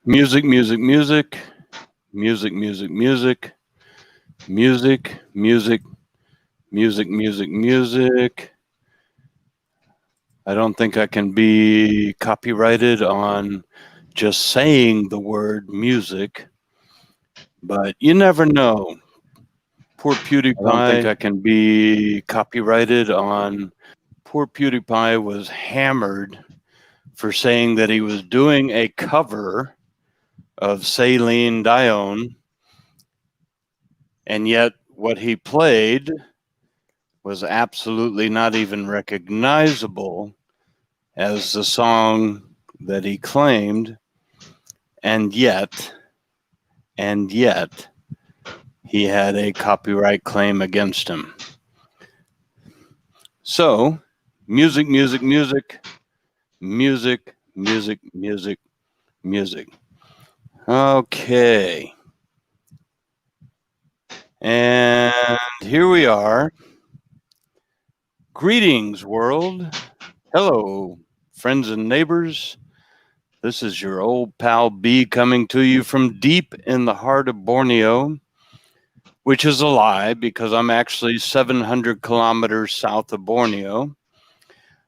Music, music, music, music, music, music, music, music, music, music, music. I don't think I can be copyrighted on just saying the word music, but you never know. Poor PewDiePie. I don't think I can be copyrighted on. Poor PewDiePie was hammered for saying that he was doing a cover of Celine Dion, and yet what he played was absolutely not even recognizable as the song that he claimed, and yet he had a copyright claim against him. So, music, music, music, music, music, music, music. Okay. And here we are. Greetings, world. Hello, friends and neighbors. This is your old pal B coming to you from deep in the heart of Borneo, which is a lie because I'm actually 700 kilometers south of Borneo,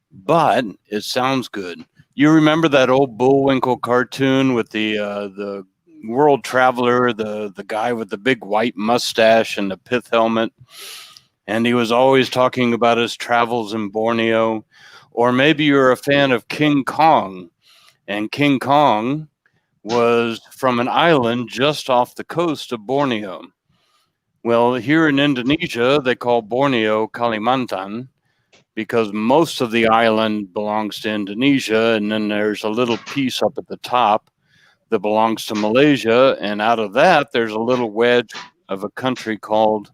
but it sounds good. You remember that old Bullwinkle cartoon with the world traveler, the guy with the big white mustache and the pith helmet? And he was always talking about his travels in Borneo. Or maybe you're a fan of King Kong, and King Kong was from an island just off the coast of Borneo. Well, here in Indonesia, they call Borneo Kalimantan because most of the island belongs to Indonesia, and then there's a little piece up at the top that belongs to Malaysia, and out of that, there's a little wedge of a country called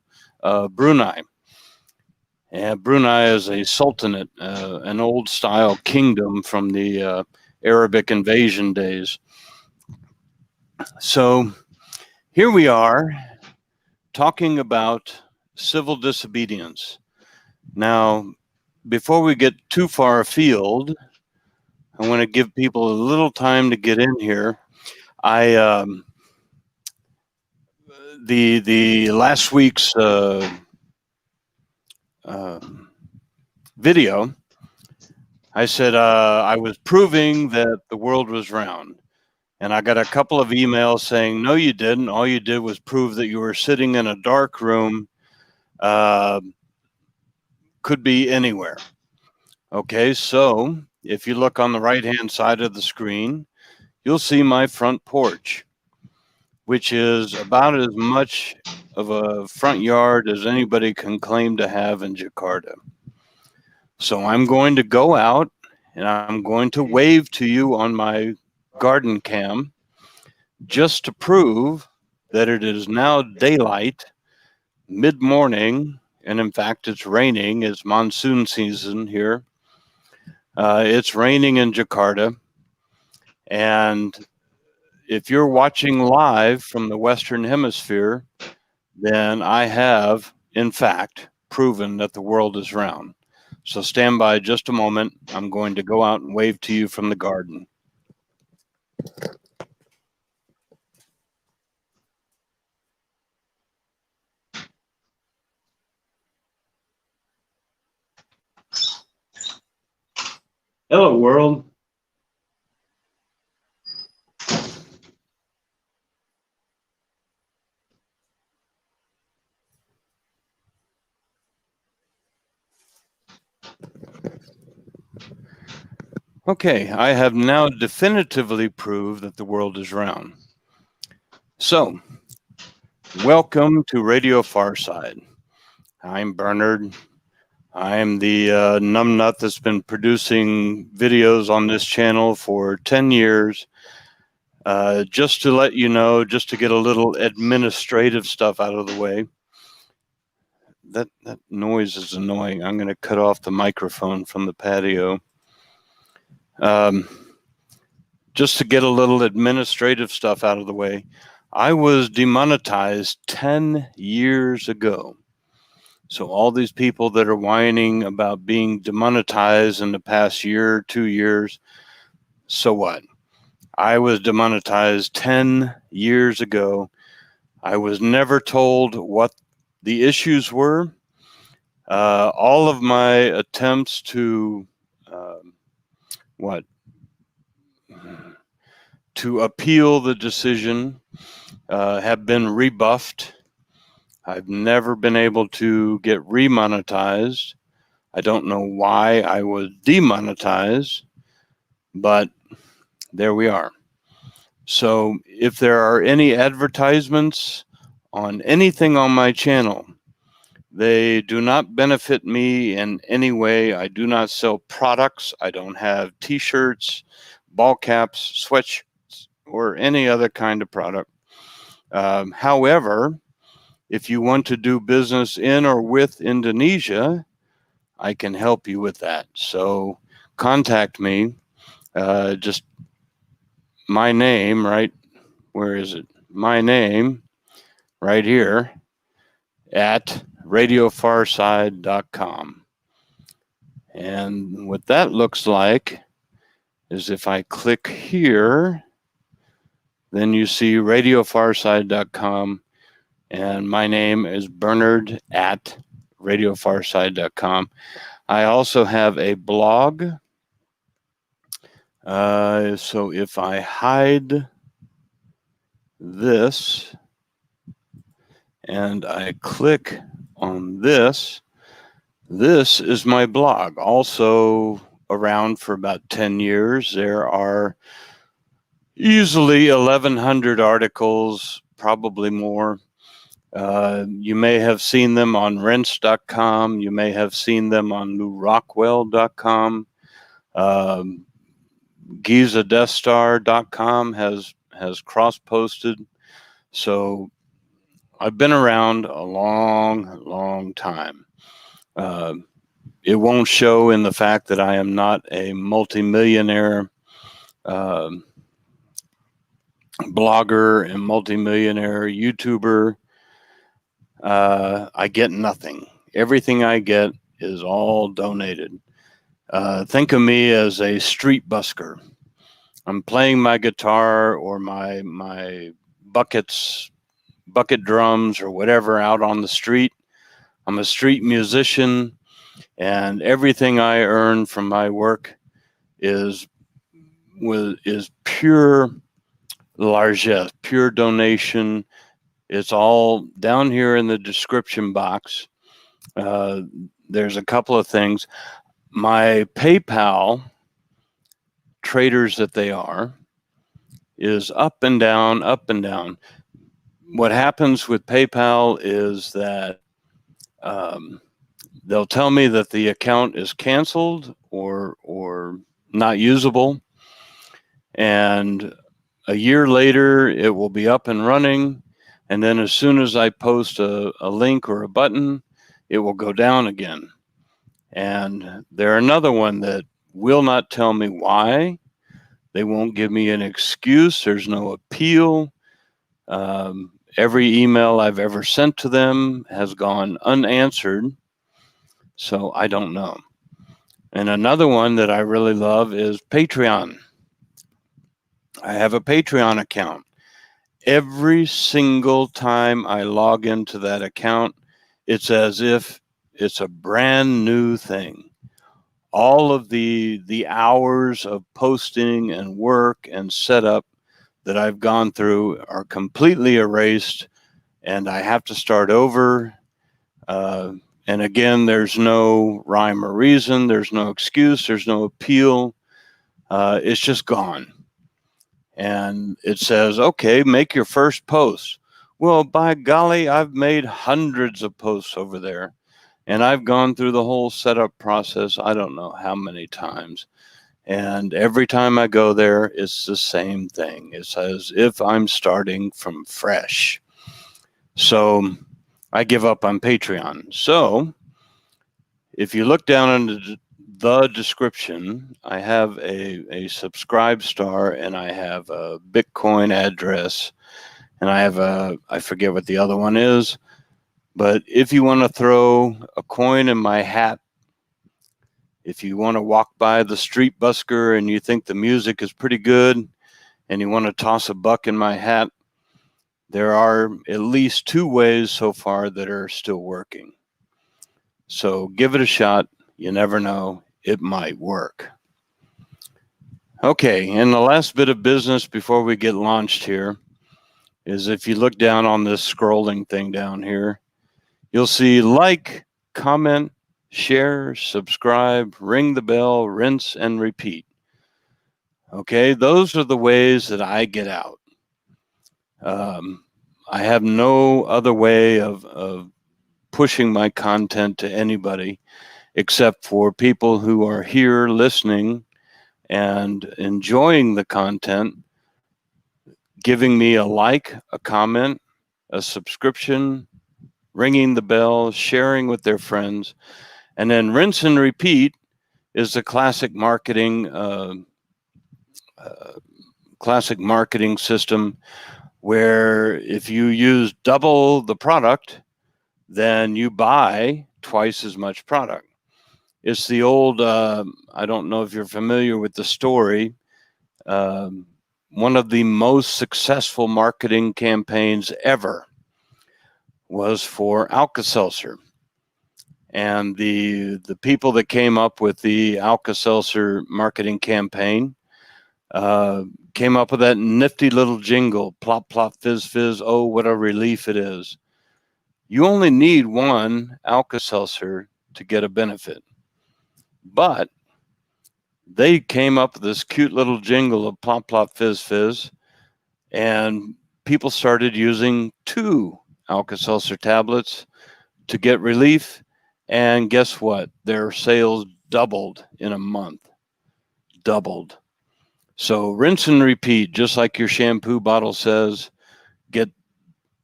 Brunei. And Brunei is a sultanate, an old-style kingdom from the Arabic invasion days. So here we are talking about civil disobedience. Now, before we get too far afield, I want to give people a little time to get in here. The last week's video, I said I was proving that the world was round. And I got a couple of emails saying, no, you didn't. All you did was prove that you were sitting in a dark room, could be anywhere. Okay, so if you look on the right-hand side of the screen, you'll see my front porch, which is about as much of a front yard as anybody can claim to have in Jakarta. So I'm going to go out and I'm going to wave to you on my garden cam just to prove that it is now daylight, mid-morning, and in fact it's raining. It's monsoon season here. It's raining in Jakarta, and if you're watching live from the Western Hemisphere, then I have, in fact, proven that the world is round. So stand by just a moment. I'm going to go out and wave to you from the garden. Hello, world. Okay, I have now definitively proved that the world is round. So, welcome to Radio Farside. I'm Bernard. I'm the numbnut that's been producing videos on this channel for 10 years. Just to let you know, just to get a little administrative stuff out of the way. That noise is annoying. I'm going to cut off the microphone from the patio. Just to get a little administrative stuff out of the way. I was demonetized 10 years ago. So all these people that are whining about being demonetized in the past year, 2 years, so what? I was demonetized 10 years ago. I was never told what the issues were. All of my attempts to what to appeal the decision have been rebuffed. I've never been able to get remonetized. I don't know why I was demonetized, but there we are. So if there are any advertisements on anything on my channel, they do not benefit me in any way. I do not sell products. I don't have t-shirts, ball caps, sweatshirts, or any other kind of product. However, if you want to do business in or with Indonesia, I can help you with that. So contact me. Just my name, right? Where is it? My name right here at radiofarside.com. And what that looks like is if I click here, then you see radiofarside.com, and my name is Bernard at radiofarside.com. I also have a blog. So if I hide this and I click on this, this is my blog, also around for about 10 years. There are easily 1,100 articles, probably more. You may have seen them on Rantz.com. You may have seen them on newrockwell.com. GizaDeathStar.com has cross-posted. So I've been around a long time. It won't show in the fact that I am not a multimillionaire blogger and multimillionaire YouTuber. I get nothing. Everything I get is all donated. Think of me as a street busker. I'm playing my guitar or my bucket drums or whatever out on the street. I'm a street musician, and everything I earn from my work is pure largesse, pure donation. It's all down here in the description box. There's a couple of things. My PayPal, traders that they are, is up and down, up and down. What happens with PayPal is that they'll tell me that the account is canceled or not usable, and a year later it will be up and running, and then as soon as I post a link or a button, it will go down again. And they're another one that will not tell me why. They won't give me an excuse. There's no appeal. Every email I've ever sent to them has gone unanswered. So I don't know. And another one that I really love is Patreon. I have a Patreon account. Every single time I log into that account, it's as if it's a brand new thing. All of the hours of posting and work and setup that I've gone through are completely erased, and I have to start over. And again, there's no rhyme or reason. There's no excuse. There's no appeal. It's just gone. And it says, okay, make your first post. Well, by golly, I've made hundreds of posts over there. And I've gone through the whole setup process, I don't know how many times. And every time I go there, it's the same thing. It's as if I'm starting from fresh. So I give up on Patreon. So if you look down in the description, I have a subscribe star, and I have a Bitcoin address, and I have I forget what the other one is. But if you want to throw a coin in my hat, if you want to walk by the street busker and you think the music is pretty good and you want to toss a buck in my hat, there are at least 2 ways so far that are still working. So give it a shot. You never know. It might work. Okay, and the last bit of business before we get launched here is if you look down on this scrolling thing down here, you'll see like, comment, share, subscribe, ring the bell, rinse, and repeat. Okay, those are the ways that I get out. I have no other way of pushing my content to anybody except for people who are here listening and enjoying the content, giving me a like, a comment, a subscription, ringing the bell, sharing with their friends, and then rinse and repeat is the classic marketing system where if you use double the product, then you buy twice as much product. It's the old, I don't know if you're familiar with the story. One of the most successful marketing campaigns ever was for Alka-Seltzer. And the people that came up with the Alka-Seltzer marketing campaign came up with that nifty little jingle, plop, plop, fizz, fizz, oh, what a relief it is. You only need one Alka-Seltzer to get a benefit. But they came up with this cute little jingle of plop, plop, fizz, fizz, and people started using 2 Alka-Seltzer tablets to get relief. And guess what? Their sales doubled in a month. Doubled. So rinse and repeat, just like your shampoo bottle says,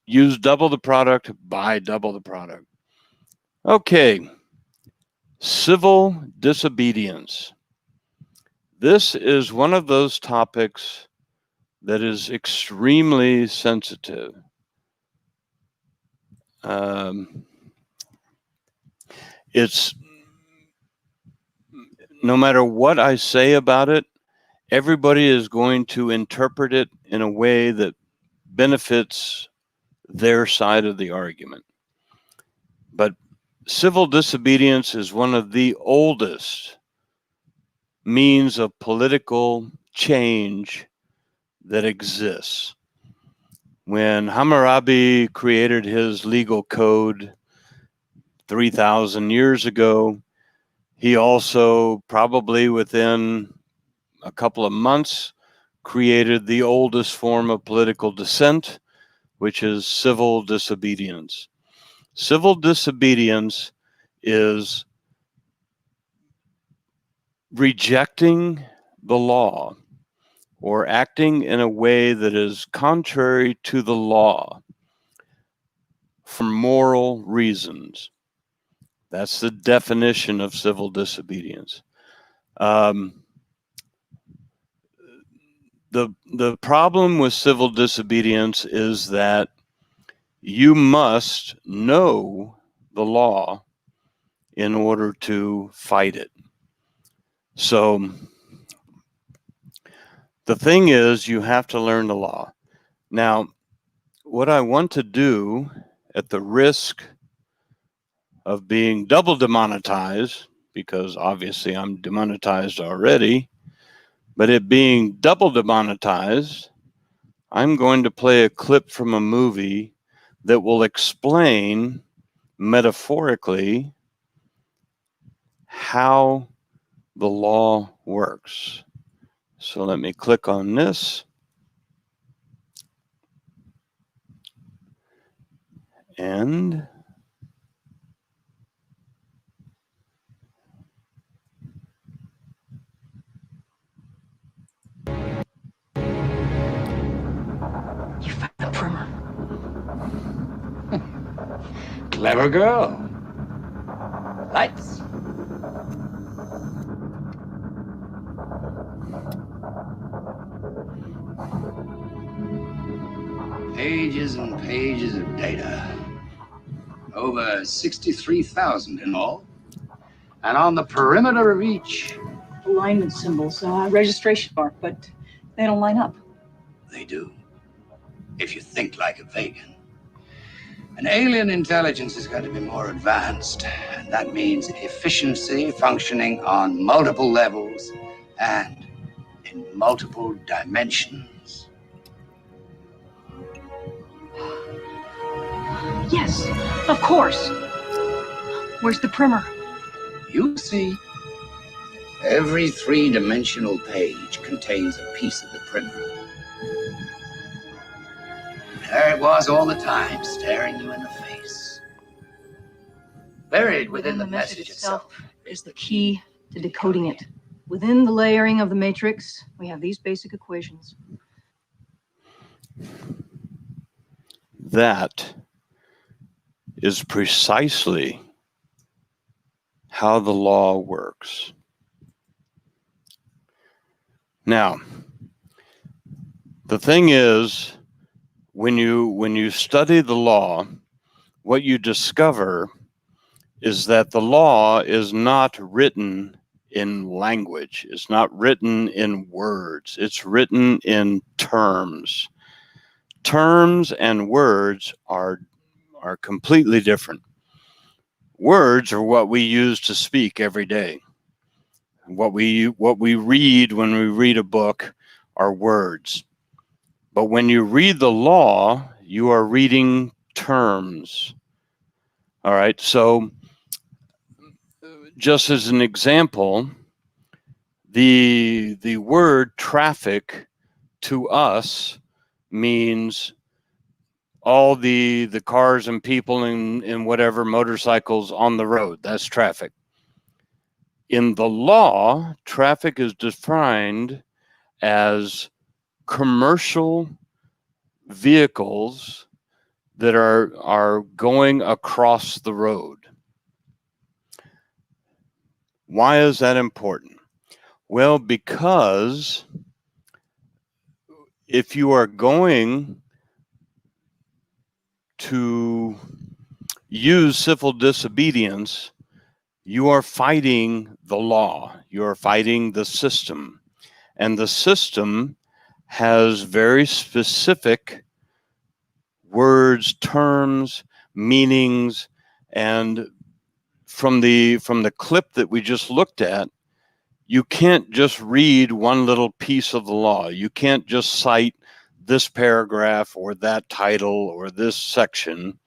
use double the product, buy double the product. Okay, civil disobedience. This is one of those topics that is extremely sensitive. It's no matter what I say about it, everybody is going to interpret it in a way that benefits their side of the argument. But civil disobedience is one of the oldest means of political change that exists. When Hammurabi created his legal code 3,000 years ago, he also, probably within a couple of months, created the oldest form of political dissent, which is civil disobedience. Civil disobedience is rejecting the law or acting in a way that is contrary to the law for moral reasons. That's the definition of civil disobedience. The problem with civil disobedience is that you must know the law in order to fight it. So the thing is, you have to learn the law. Now, what I want to do, at the risk of being double demonetized, because obviously I'm demonetized already, but it being double demonetized, I'm going to play a clip from a movie that will explain metaphorically how the law works. So let me click on this. And you found the primer. Clever girl. Lights. Pages and pages of data. Over 63,000 in all. And on the perimeter of each, Alignment symbols, registration mark, but they don't line up. they do. If you think like a Vegan. An alien intelligence is going to be more advanced, and that means efficiency functioning on multiple levels and in multiple dimensions. Yes, of course. Where's the primer? You see, every three-dimensional page contains a piece of the primer. There it was all the time, staring you in the face. Buried within the message itself is the key to decoding it. Within the layering of the matrix, we have these basic equations. That is precisely how the law works. Now, the thing is, when you study the law, what you discover is that the law is not written in language. It's not written in words. It's written in terms. Terms and words are completely different. Words are what we use to speak every day. What we read when we read a book are words. But when you read the law, you are reading terms. All right, so just as an example, the word traffic to us means all the cars and people and whatever motorcycles on the road. That's traffic. In the law, traffic is defined as commercial vehicles that are going across the road. Why is that important? Well, because if you are going to use civil disobedience, you are fighting the law. You are fighting the system. And the system has very specific words, terms, meanings, and from the clip that we just looked at, you can't just read one little piece of the law. You can't just cite this paragraph or that title or this section.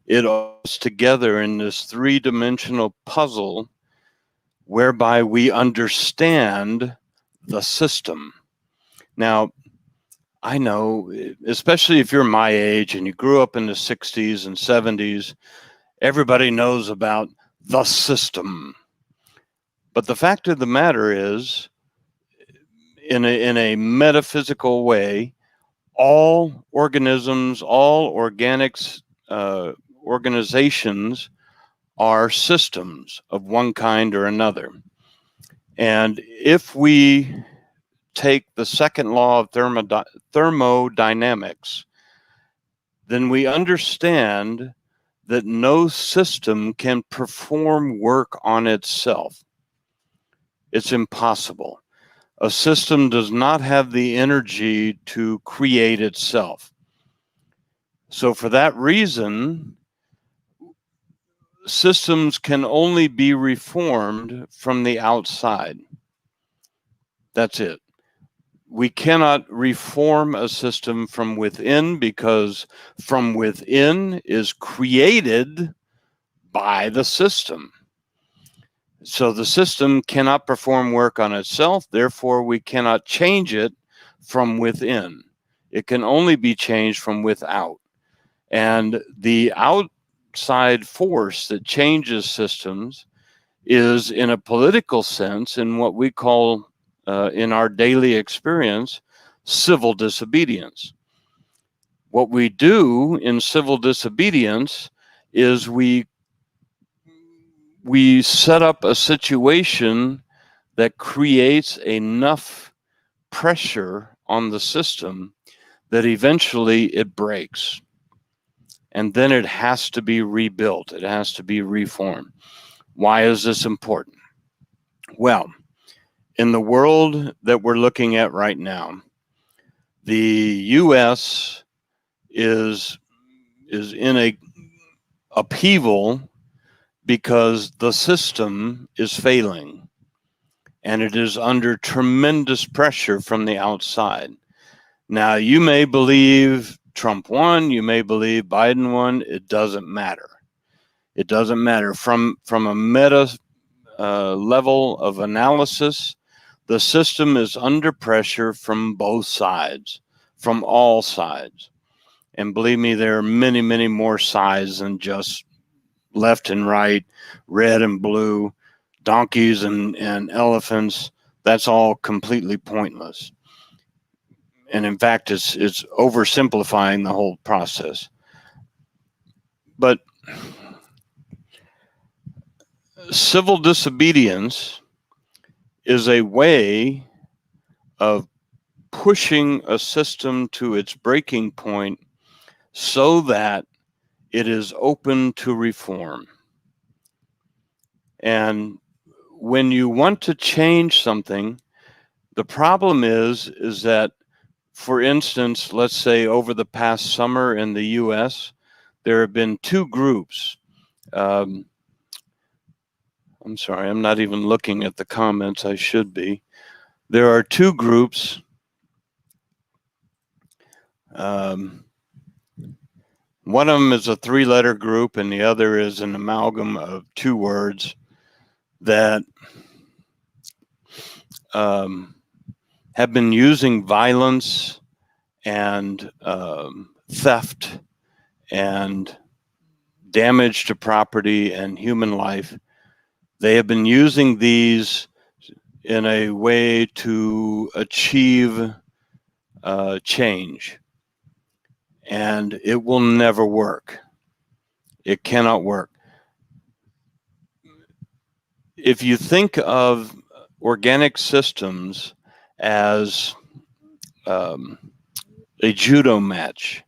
It all goes together in this three-dimensional puzzle whereby we understand the system. Now, I know, especially if you're my age and you grew up in the 60s and 70s, everybody knows about the system. But the fact of the matter is, in a metaphysical way, all organisms, all organics, organizations are systems of one kind or another. And if we take the second law of thermodynamics, then we understand that no system can perform work on itself. It's impossible. A system does not have the energy to create itself. So for that reason, systems can only be reformed from the outside. That's it. We cannot reform a system from within, because from within is created by the system. So the system cannot perform work on itself, therefore we cannot change it from within. It can only be changed from without. And the outside force that changes systems is, in a political sense, in what we call, in our daily experience, civil disobedience. What we do in civil disobedience is we set up a situation that creates enough pressure on the system that eventually it breaks. and then it has to be rebuilt. It has to be reformed. Why is this important? Well, in the world that we're looking at right now, the U.S. is in a upheaval because the system is failing, and it is under tremendous pressure from the outside. Now, you may believe Trump won, you may believe Biden won. It doesn't matter. It doesn't matter. From a meta level of analysis, the system is under pressure from both sides, from all sides. And believe me, there are many, many more sides than just left and right, red and blue, donkeys and elephants. That's all completely pointless. And in fact, it's oversimplifying the whole process. But civil disobedience is a way of pushing a system to its breaking point so that it is open to reform. And when you want to change something, the problem is that, for instance, let's say over the past summer in the US, there have been two groups. I'm sorry, I'm not even looking at the comments. I should be. There are two groups. One of them is a three-letter group, and the other is an amalgam of two words that have been using violence and theft and damage to property and human life. They have been using these in a way to achieve change. And it will never work. It cannot work. If you think of organic systems as a judo match,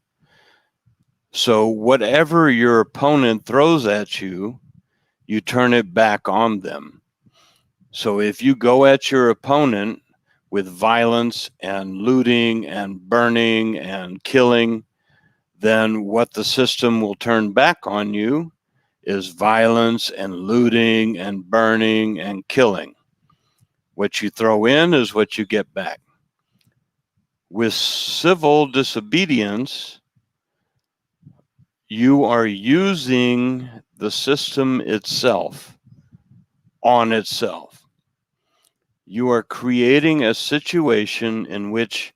so whatever your opponent throws at you, you turn it back on them. So if you go at your opponent with violence and looting and burning and killing, then what the system will turn back on you is violence and looting and burning and killing. What you throw in is what you get back. With civil disobedience, you are using the system itself on itself. You are creating a situation in which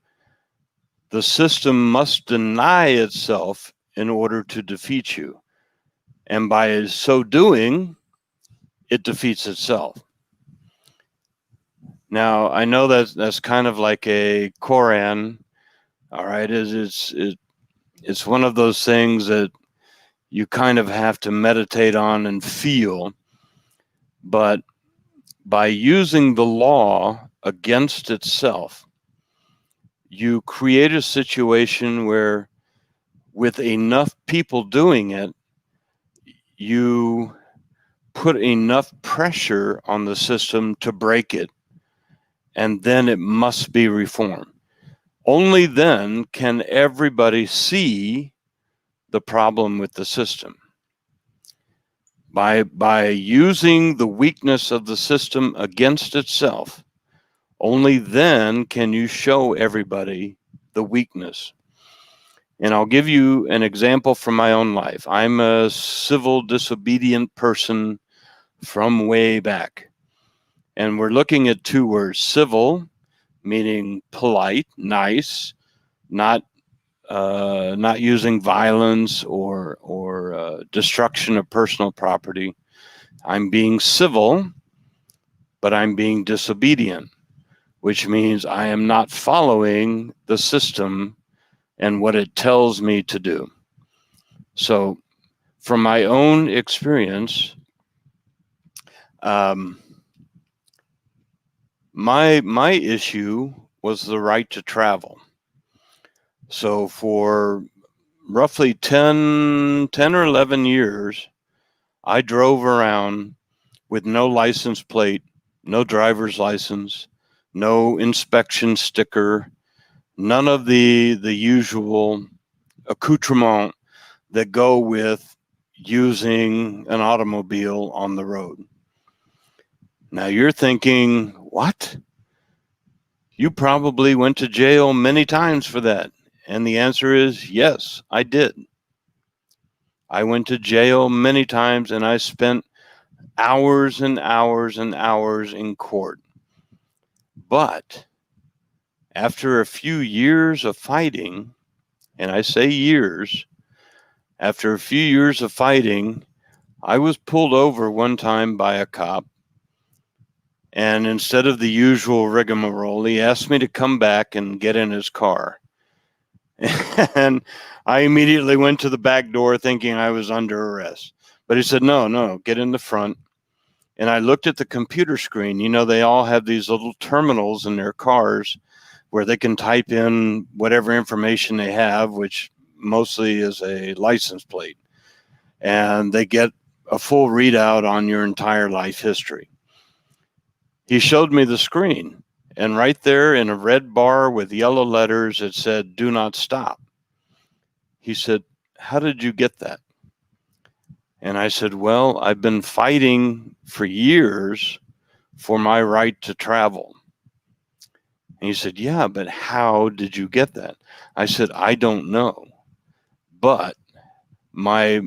the system must deny itself in order to defeat you. And by so doing, it defeats itself. Now, I know that that's kind of like a Koran, all right? It's one of those things that you kind of have to meditate on and feel. But by using the law against itself, you create a situation where, with enough people doing it, you put enough pressure on the system to break it, and then it must be reformed. Only then can everybody see the problem with the system. By using the weakness of the system against itself, only then can you show everybody the weakness. And I'll give you an example from my own life. I'm a civil disobedient person from way back. And we're looking at two words: civil, meaning polite, nice, not using violence or destruction of personal property. I'm being civil, but I'm being disobedient, which means I am not following the system and what it tells me to do. So, from my own experience, my issue was the right to travel. So for roughly 10 or 11 years, I drove around with no license plate, no driver's license, no inspection sticker, none of the usual accoutrement that go with using an automobile on the road. Now you're thinking, what? You probably went to jail many times for that. And the answer is yes, I did. I went to jail many times, and I spent hours and hours and hours in court. But after a few years of fighting, and I say years, after a few years of fighting, I was pulled over one time by a cop. And instead of the usual rigmarole, he asked me to come back and get in his car. And I immediately went to the back door thinking I was under arrest. But he said, no, get in the front. And I looked at the computer screen. You know, they all have these little terminals in their cars where they can type in whatever information they have, which mostly is a license plate. And they get a full readout on your entire life history. He showed me the screen, and right there in a red bar with yellow letters, it said, "Do not stop." He said, "How did you get that?" And I said, "Well, I've been fighting for years for my right to travel." And he said, "Yeah, but how did you get that?" I said, "I don't know. But my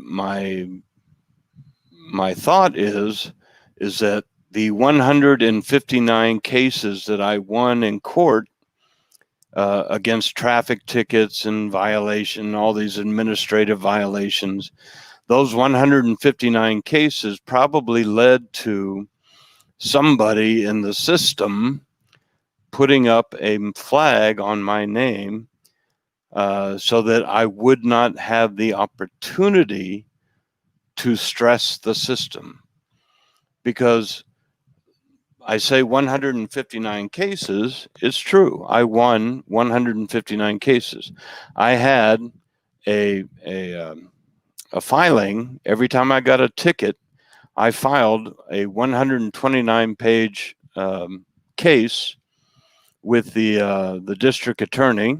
thought is that the 159 cases that I won in court against traffic tickets and violation, all these administrative violations, those 159 cases probably led to somebody in the system putting up a flag on my name so that I would not have the opportunity to stress the system. Because I say 159 cases, it's true. I won 159 cases. I had a filing. Every time I got a ticket, I filed a 129-page case with the district attorney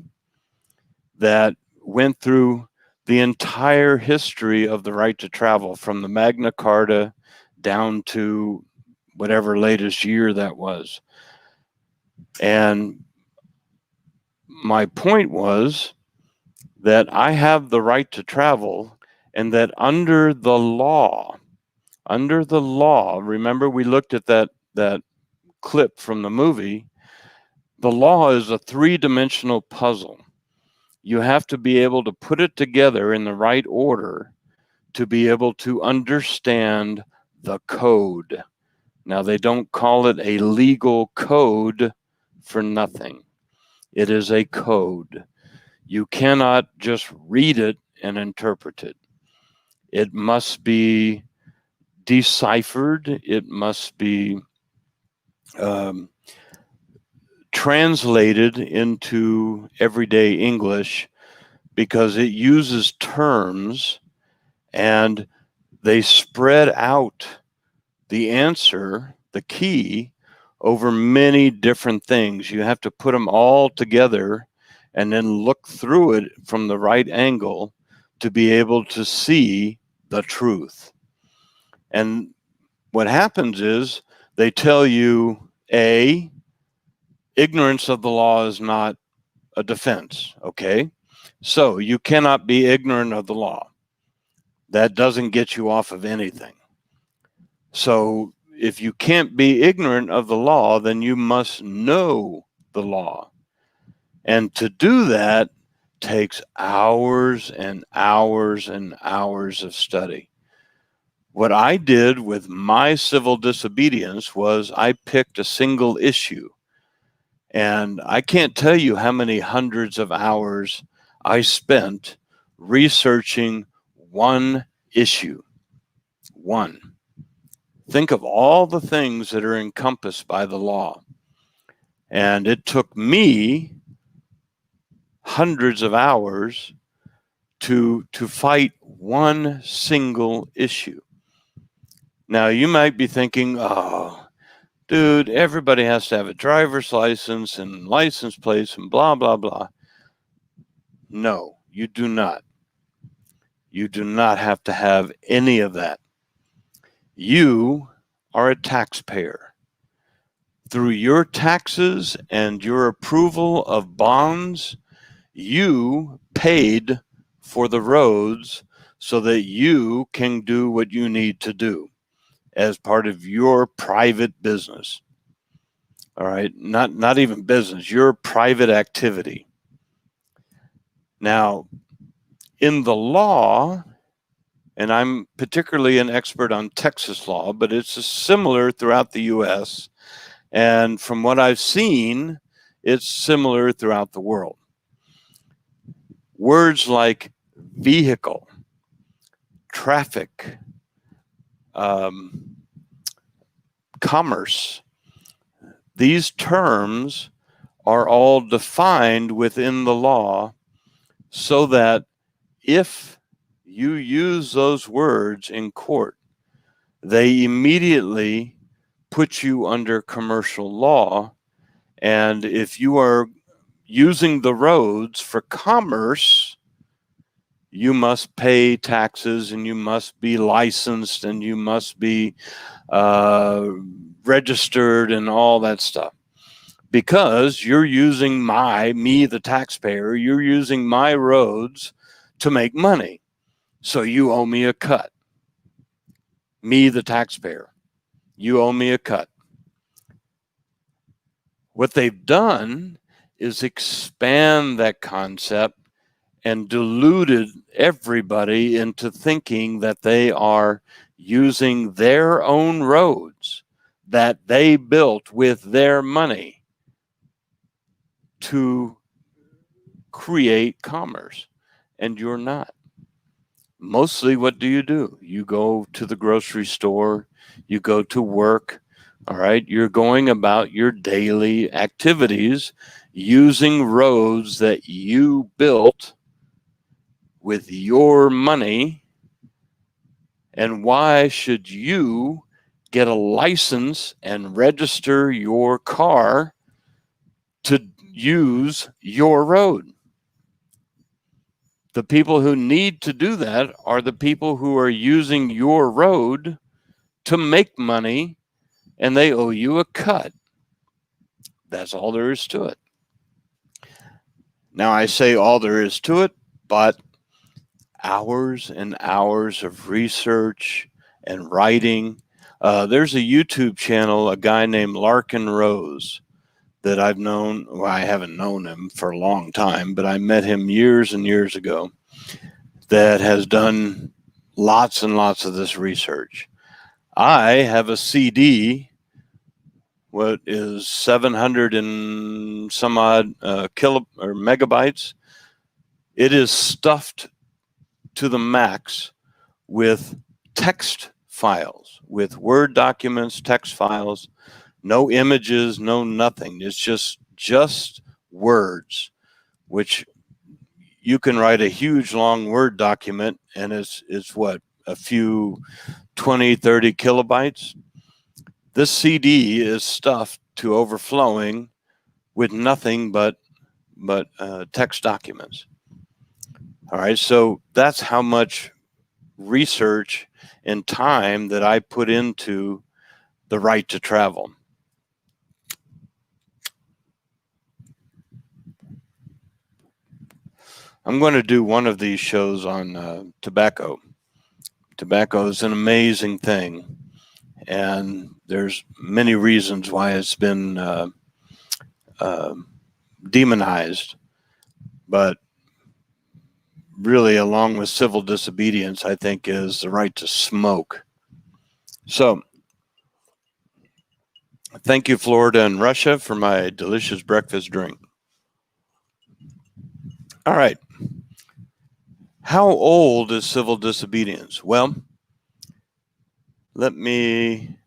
that went through the entire history of the right to travel, from the Magna Carta down to whatever latest year that was. And my point was that I have the right to travel, and that under the law, remember we looked at that clip from the movie, the law is a three-dimensional puzzle. You have to be able to put it together in the right order to be able to understand the code. Now, they don't call it a legal code for nothing. It is a code. You cannot just read it and interpret it. It must be deciphered. It must be translated into everyday English, because it uses terms and they spread out the answer, the key, over many different things. You have to put them all together and then look through it from the right angle to be able to see the truth. And what happens is they tell you, A, ignorance of the law is not a defense, okay? So you cannot be ignorant of the law. That doesn't get you off of anything. So if you can't be ignorant of the law, then you must know the law. And to do that takes hours and hours and hours of study. What I did with my civil disobedience was I picked a single issue. And I can't tell you how many hundreds of hours I spent researching one issue. One. Think of all the things that are encompassed by the law. And it took me hundreds of hours to fight one single issue. Now, you might be thinking, oh, dude, everybody has to have a driver's license and license plates and blah, blah, blah. No, you do not. You do not have to have any of that. You are a taxpayer. Through your taxes and your approval of bonds, you paid for the roads so that you can do what you need to do as part of your private business. All right, not even business, your private activity. Now, in the law, and I'm particularly an expert on Texas law, but it's similar throughout the US. And from what I've seen, it's similar throughout the world. Words like vehicle, traffic, commerce, these terms are all defined within the law so that if you use those words in court, they immediately put you under commercial law. And if you are using the roads for commerce, you must pay taxes and you must be licensed and you must be registered and all that stuff, because you're using me, the taxpayer, you're using my roads to make money. So you owe me a cut. Me, the taxpayer, you owe me a cut. What they've done is expand that concept and deluded everybody into thinking that they are using their own roads that they built with their money to create commerce. And you're not. Mostly, what do? You go to the grocery store, you go to work, all right? You're going about your daily activities using roads that you built with your money. And why should you get a license and register your car to use your road? The people who need to do that are the people who are using your road to make money, and they owe you a cut. That's all there is to it. Now, I say all there is to it, but hours and hours of research and writing. There's a YouTube channel, a guy named Larkin Rose, that I've known. Well, I haven't known him for a long time, but I met him years and years ago, that has done lots and lots of this research. I have a CD, what is 700 and some odd megabytes. It is stuffed to the max with text files, with Word documents, text files, no images, no nothing. It's just words, which you can write a huge long Word document, and it's what, a few 20, 30 kilobytes. This CD is stuffed to overflowing with nothing but text documents. All right, so that's how much research and time that I put into the right to travel. I'm going to do one of these shows on tobacco. Tobacco is an amazing thing, and there's many reasons why it's been demonized. But really, along with civil disobedience, I think is the right to smoke. So, thank you, Florida and Russia, for my delicious breakfast drink. All right. How old is civil disobedience? Well, let me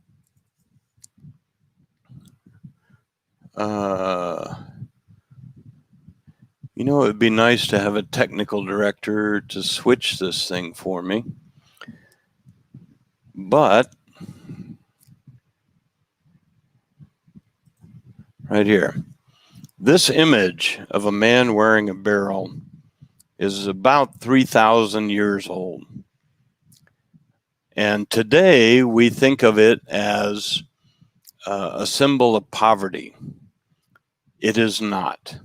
You know, it would be nice to have a technical director to switch this thing for me. But right here, this image of a man wearing a barrel is about 3,000 years old. And today we think of it as a symbol of poverty. It is not.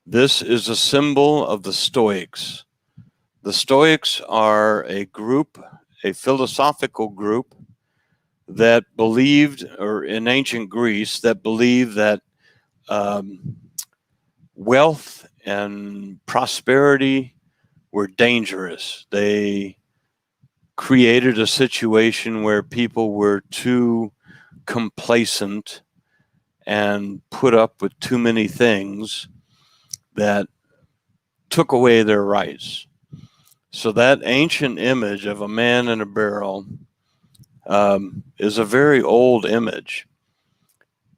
This is a symbol of the Stoics. The Stoics are a group, a philosophical group that believed, or in ancient Greece, that believed that wealth and prosperity were dangerous. They created a situation where people were too complacent and put up with too many things that took away their rights. So that ancient image of a man in a barrel is a very old image,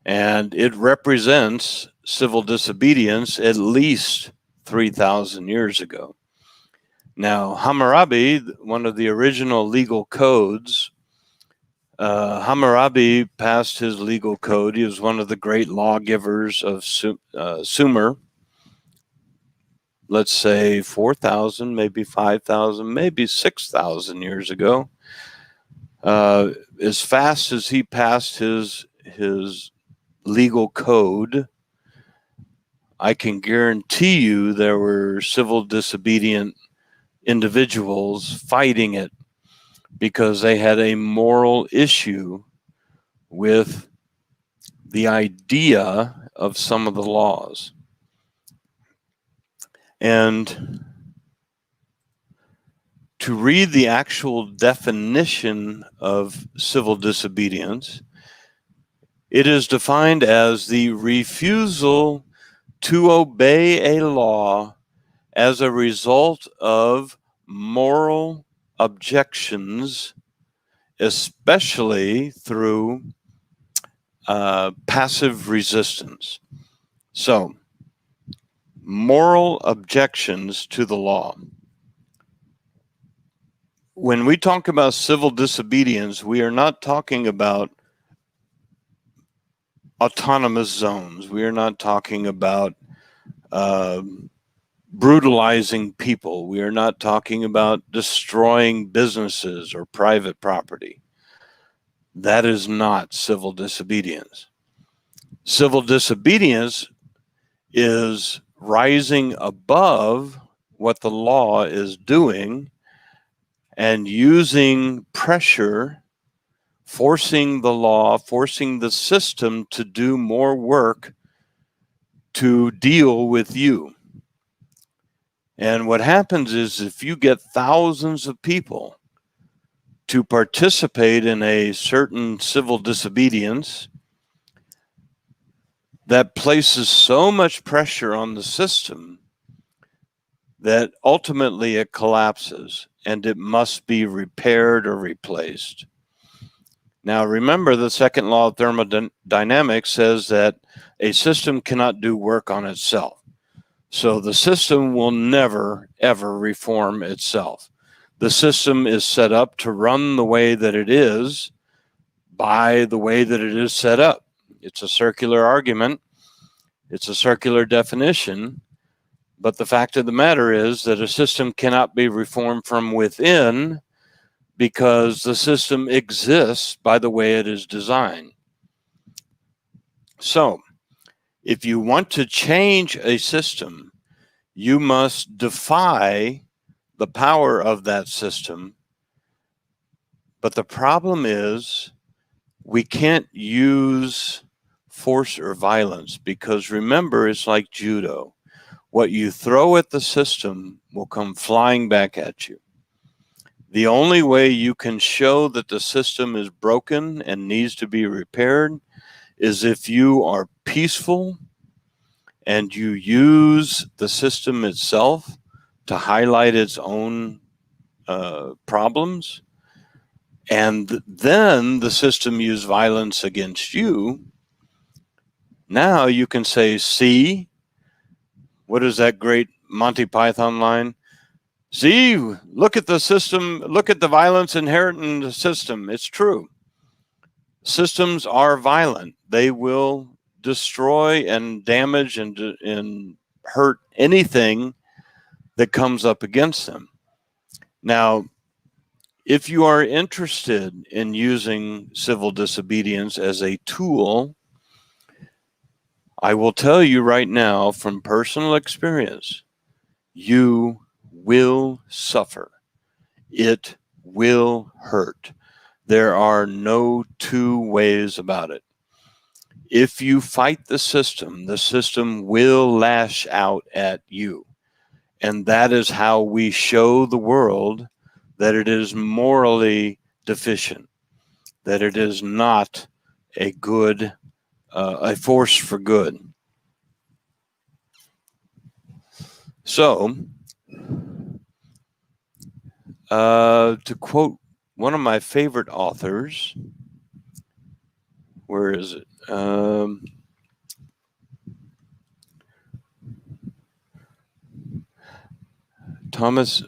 and it represents civil disobedience at least 3,000 years ago. Now, Hammurabi, one of the original legal codes, Hammurabi passed his legal code. He was one of the great lawgivers of Sumer. Let's say 4,000, maybe 5,000, maybe 6,000 years ago. As fast as he passed his legal code, I can guarantee you there were civil disobedient individuals fighting it because they had a moral issue with the idea of some of the laws. And to read the actual definition of civil disobedience, it is defined as the refusal to obey a law as a result of moral objections, especially through passive resistance. So, moral objections to the law. When we talk about civil disobedience, we are not talking about autonomous zones. We are not talking about brutalizing people. We are not talking about destroying businesses or private property. That is not civil disobedience. Civil disobedience is rising above what the law is doing and using pressure, forcing the law, forcing the system to do more work to deal with you. And what happens is if you get thousands of people to participate in a certain civil disobedience, that places so much pressure on the system that ultimately it collapses and it must be repaired or replaced. Now, remember, the second law of thermodynamics says that a system cannot do work on itself. So the system will never, ever reform itself. The system is set up to run the way that it is by the way that it is set up. It's a circular argument. It's a circular definition. But the fact of the matter is that a system cannot be reformed from within because the system exists by the way it is designed. So, if you want to change a system, you must defy the power of that system. But the problem is we can't use force or violence because remember, it's like judo. What you throw at the system will come flying back at you. The only way you can show that the system is broken and needs to be repaired is if you are peaceful and you use the system itself to highlight its own problems, and then the system use violence against you. Now you can say, see, what is that great Monty Python line? See, look at the system, look at the violence inherent in the system. It's true. Systems are violent. They will destroy and damage and hurt anything that comes up against them. Now, if you are interested in using civil disobedience as a tool, I will tell you right now from personal experience, you will suffer. It will hurt. There are no two ways about it. If you fight the system will lash out at you. And that is how we show the world that it is morally deficient, that it is not a good, a force for good. So, to quote one of my favorite authors, where is it? Thomas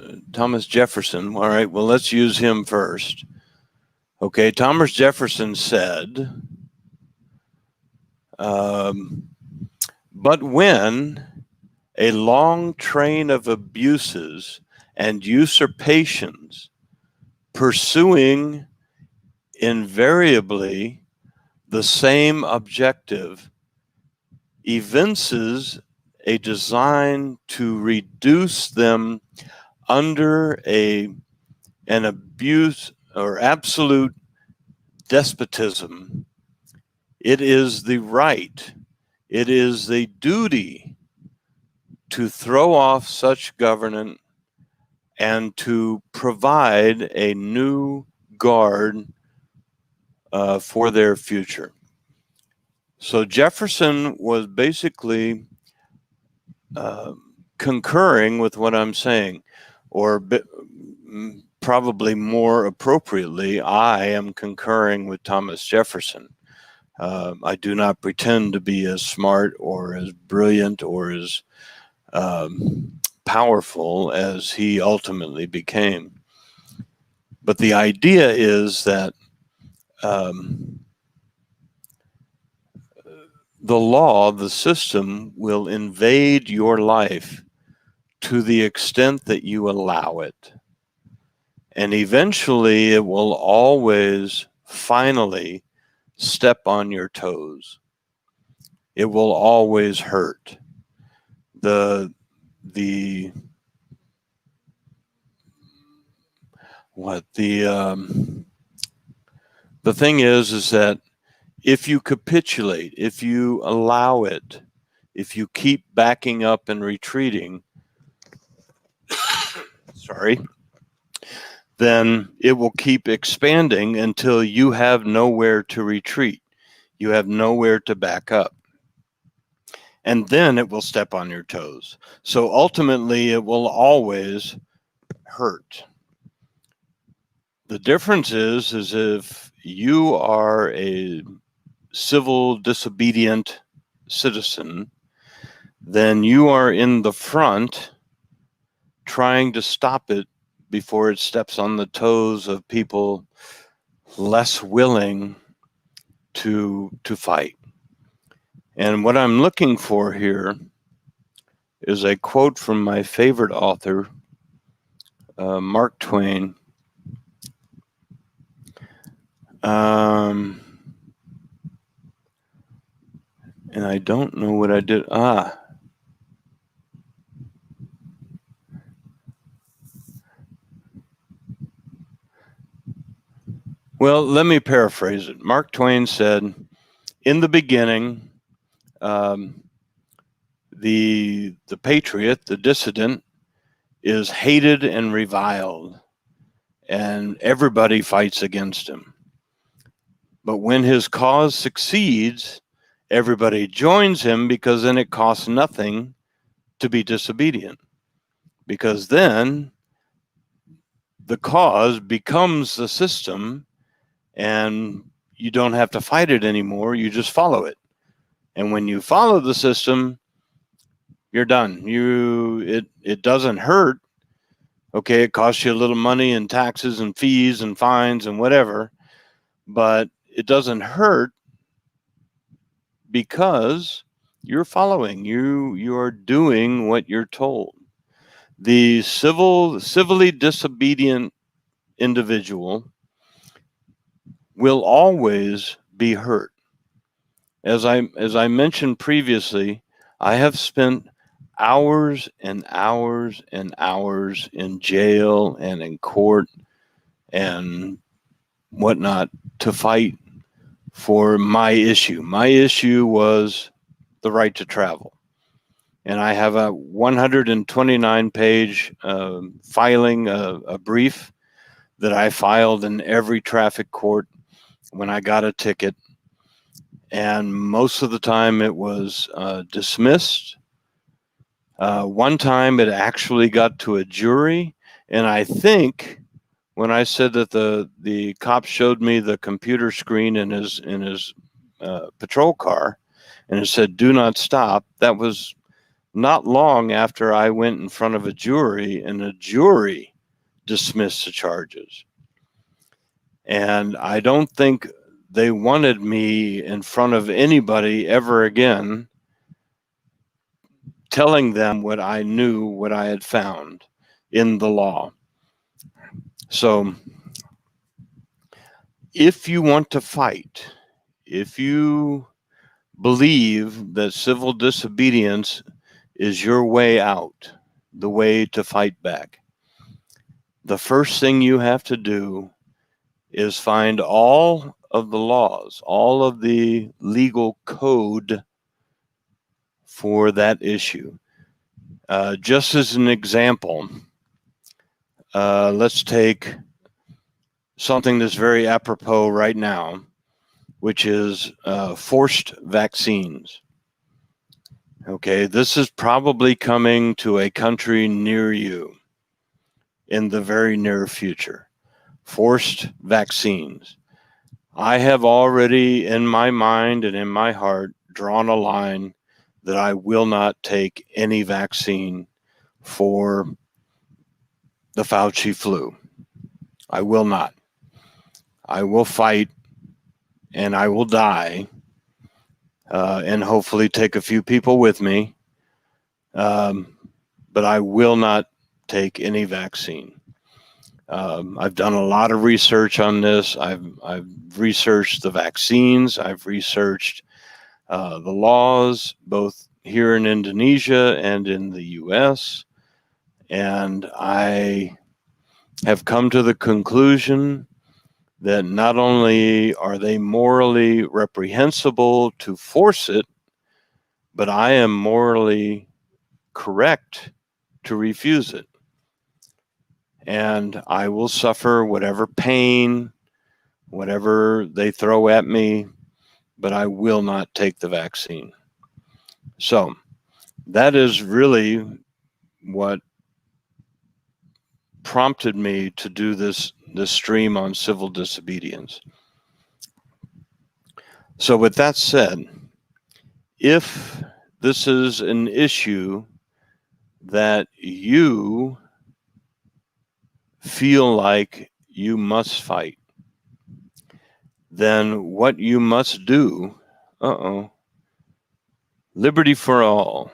Jefferson. All right, well, let's use him first. Okay, Thomas Jefferson said, but when a long train of abuses and usurpations pursuing invariably the same objective evinces a design to reduce them under an abuse or absolute despotism, it is the right, it is the duty to throw off such governance and to provide a new guard for their future. So Jefferson was basically concurring with what I'm saying, or probably more appropriately, I am concurring with Thomas Jefferson. I do not pretend to be as smart or as brilliant or as powerful as he ultimately became. But the idea is that the law, the system, will invade your life to the extent that you allow it. And eventually it will always finally step on your toes. It will always hurt. The thing is that if you capitulate, if you allow it, if you keep backing up and retreating, then it will keep expanding until you have nowhere to retreat. You have nowhere to back up. And then it will step on your toes. So ultimately, it will always hurt. The difference is if you are a civil disobedient citizen, then you are in the front trying to stop it before it steps on the toes of people less willing to fight. And what I'm looking for here is a quote from my favorite author, Mark Twain. And I don't know what I did. Well, let me paraphrase it. Mark Twain said, in the beginning, the patriot, the dissident, is hated and reviled, and everybody fights against him. But when his cause succeeds, everybody joins him, because then it costs nothing to be disobedient, because then the cause becomes the system and you don't have to fight it anymore. You just follow it. And when you follow the system, you're done. It doesn't hurt. Okay, it costs you a little money in taxes and fees and fines and whatever, but it doesn't hurt because you're following. You are doing what you're told. The civilly disobedient individual will always be hurt. As I mentioned previously, I have spent hours and hours and hours in jail and in court and whatnot to fight for my issue. My issue was the right to travel. And I have a 129-page filing, a brief that I filed in every traffic court when I got a ticket. And most of the time it was dismissed. One time it actually got to a jury. And I think when I said that the cop showed me the computer screen in his patrol car and it said, "Do not stop," that was not long after I went in front of a jury, and a jury dismissed the charges. And I don't think they wanted me in front of anybody ever again telling them what I knew, what I had found in the law. So if you want to fight, if you believe that civil disobedience is your way out, the way to fight back, the first thing you have to do is find all of the laws, all of the legal code for that issue. Just as an example, let's take something that's very apropos right now, which is forced vaccines. Okay, this is probably coming to a country near you in the very near future. Forced vaccines. I have already in my mind and in my heart drawn a line that I will not take any vaccine for the Fauci flu. I will not. I will fight and I will die and hopefully take a few people with me. But I will not take any vaccine. I've done a lot of research on this. I've researched the vaccines. I've researched the laws, both here in Indonesia and in the US. And I have come to the conclusion that not only are they morally reprehensible to force it, but I am morally correct to refuse it. And I will suffer whatever pain, whatever they throw at me, but I will not take the vaccine. So that is really what prompted me to do this stream on civil disobedience. So with that said, if this is an issue that you feel like you must fight, then what you must do, liberty for all.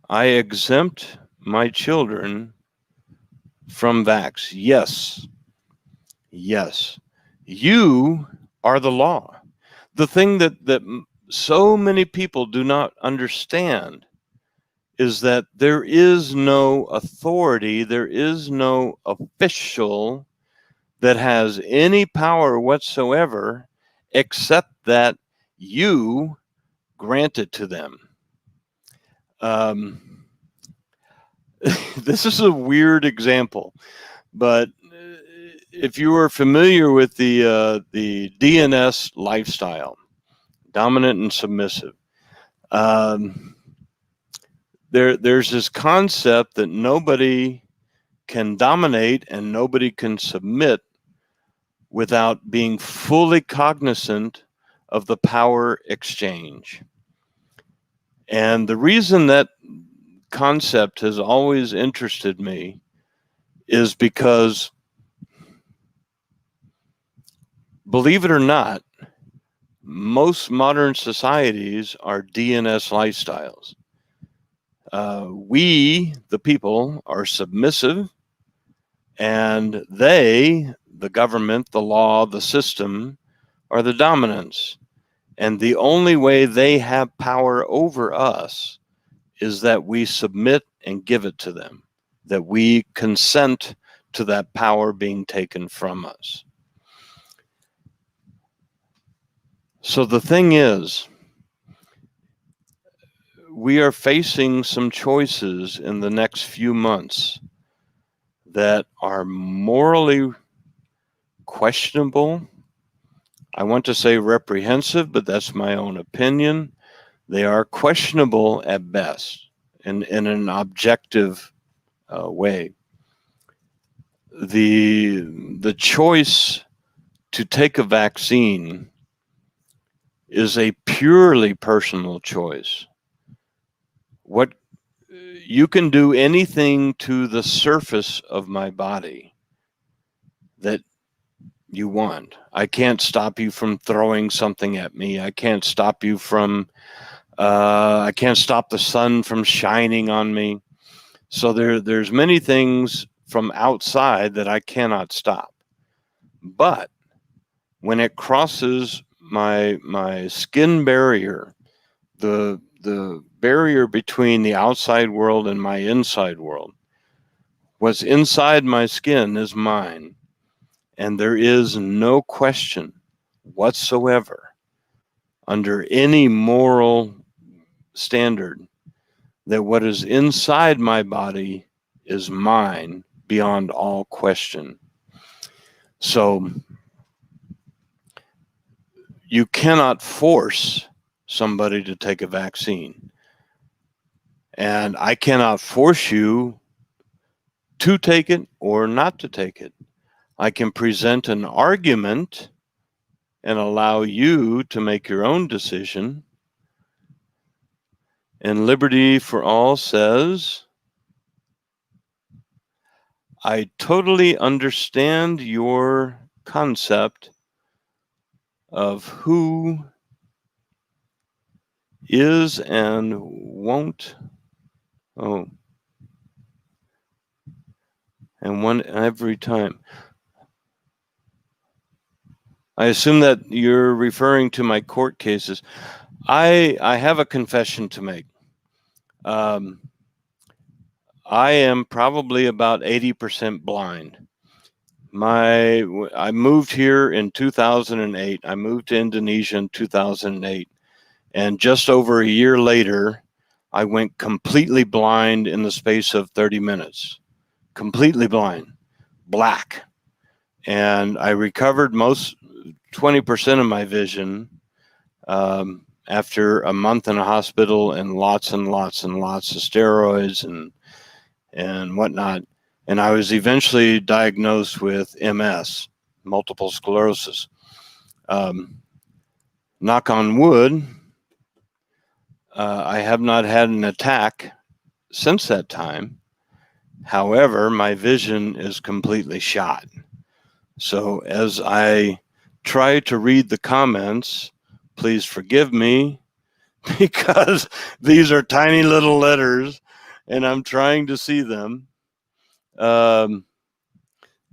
I exempt my children from vax. Yes. Yes. You are the law. The thing that so many people do not understand is that there is no authority, there is no official that has any power whatsoever except that you grant it to them. This is a weird example, but if you are familiar with the DNS lifestyle, dominant and submissive, there's this concept that nobody can dominate and nobody can submit without being fully cognizant of the power exchange. And the reason that concept has always interested me is because, believe it or not, most modern societies are DNS lifestyles. We, the people, are submissive, and they, the government, the law, the system, are the dominants. And the only way they have power over us is that we submit and give it to them, that we consent to that power being taken from us. So the thing is, we are facing some choices in the next few months that are morally questionable. I want to say reprehensive, but that's my own opinion. They are questionable at best in an objective way. The choice to take a vaccine is a purely personal choice. What you can do anything to the surface of my body that you want. I can't stop you from throwing something at me. I can't stop you from I can't stop the sun from shining on me. So there's many things from outside that I cannot stop. But when it crosses my skin barrier, the barrier between the outside world and my inside world, what's inside my skin is mine. And there is no question whatsoever under any moral standard that what is inside my body is mine beyond all question. So you cannot force somebody to take a vaccine. And I cannot force you to take it or not to take it. I can present an argument and allow you to make your own decision. And Liberty for All says, I totally understand your concept of who is and won't. Oh. And one every time. I assume that you're referring to my court cases. I have a confession to make. I am probably about 80% blind. I moved here in 2008. I moved to Indonesia in 2008. And just over a year later, I went completely blind in the space of 30 minutes. Completely blind, black. And I recovered 20% of my vision after a month in a hospital and lots and lots and lots of steroids and whatnot. And I was eventually diagnosed with MS, multiple sclerosis. Knock on wood, I have not had an attack since that time. However, my vision is completely shot. So as I try to read the comments, please forgive me because these are tiny little letters and I'm trying to see them.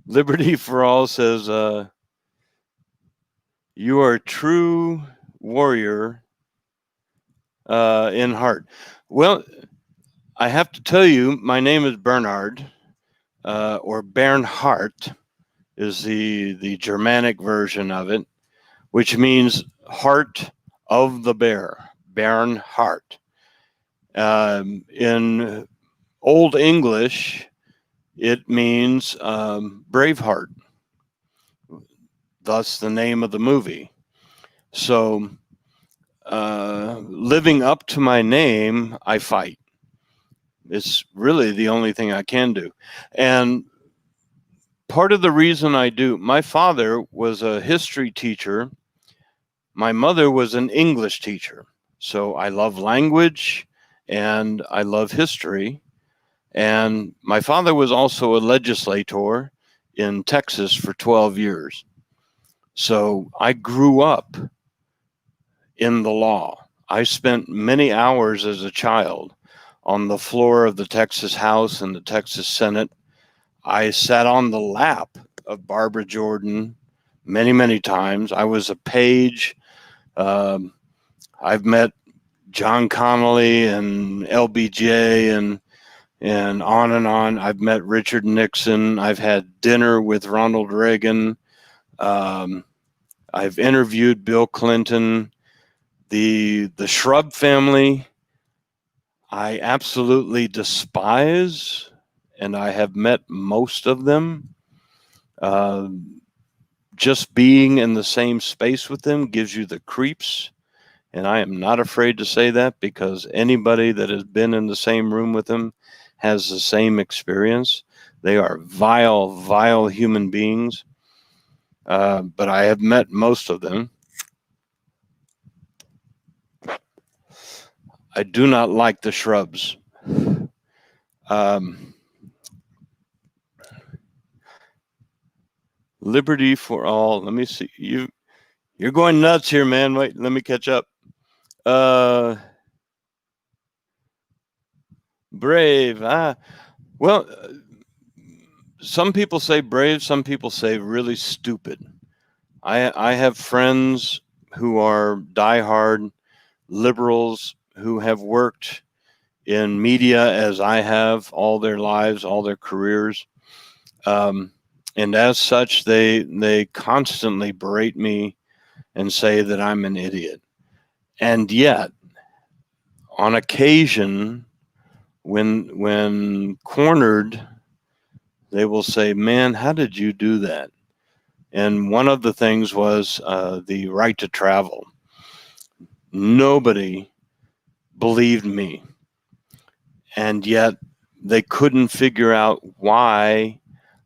Liberty for All says, you are a true warrior in heart. Well, I have to tell you, my name is Bernhard, or Bernhardt is the Germanic version of it, which means heart of the bear, Bernhardt. In Old English, it means Braveheart, thus the name of the movie. So living up to my name, I fight. It's really the only thing I can do. And part of the reason I do, my father was a history teacher. My mother was an English teacher. So I love language and I love history. And my father was also a legislator in Texas for 12 years. So I grew up in the law. I spent many hours as a child on the floor of the Texas House and the Texas Senate. I sat on the lap of Barbara Jordan many, many times. I was a page. I've met John Connolly and LBJ and on and on. I've met Richard Nixon. I've had dinner with Ronald Reagan. I've interviewed Bill Clinton. The Shrub family, I absolutely despise, and I have met most of them. Just being in the same space with them gives you the creeps. And I am not afraid to say that, because anybody that has been in the same room with them has the same experience. They are vile, vile human beings. But I have met most of them. I do not like the Shrubs. Liberty for all. Let me see. You're going nuts here, man. Wait, let me catch up. Brave. Well, some people say brave. Some people say really stupid. I have friends who are diehard liberals who have worked in media as I have all their lives, all their careers. And as such, they constantly berate me and say that I'm an idiot. And yet, on occasion, when cornered, they will say, "Man, how did you do that?" And one of the things was the right to travel. Nobody believed me. And yet, they couldn't figure out why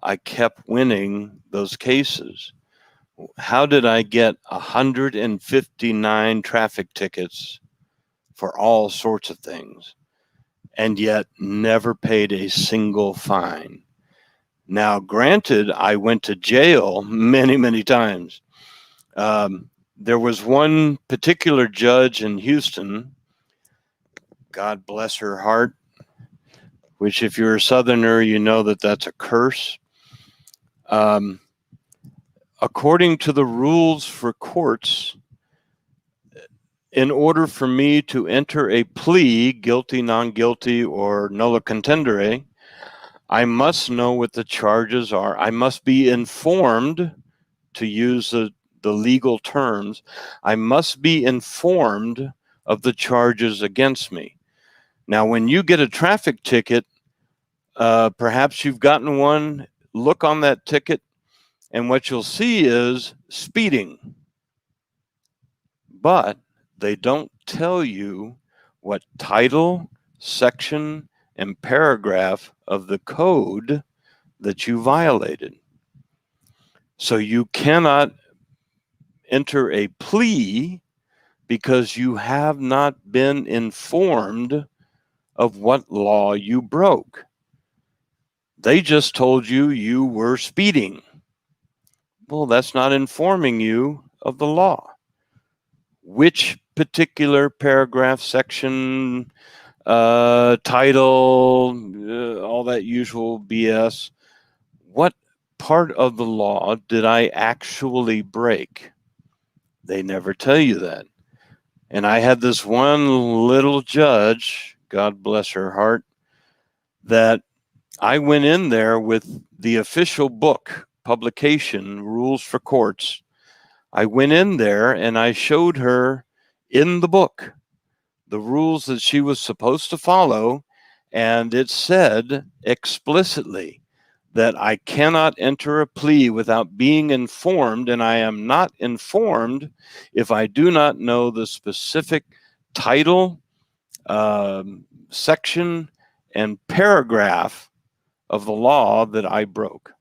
I kept winning those cases. How did I get 159 traffic tickets for all sorts of things and yet never paid a single fine? Now, granted, I went to jail many, many times. There was one particular judge in Houston, God bless her heart, which if you're a Southerner, you know that that's a curse. According to the rules for courts, in order for me to enter a plea, guilty, non-guilty, or nulla contendere, I must know what the charges are. I must be informed, to use the legal terms. I must be informed of the charges against me. Now, when you get a traffic ticket, perhaps you've gotten one, look on that ticket, and what you'll see is speeding. But they don't tell you what title, section, and paragraph of the code that you violated. So you cannot enter a plea because you have not been informed of what law you broke. They just told you you were speeding. Well, that's not informing you of the law. Which particular paragraph, section, title, all that usual BS. What part of the law did I actually break? They never tell you that. And I had this one little judge, God bless her heart, that I went in there with the official book, publication, Rules for Courts. I went in there and I showed her in the book the rules that she was supposed to follow, and it said explicitly that I cannot enter a plea without being informed, and I am not informed if I do not know the specific title, section, and paragraph of the law that I broke.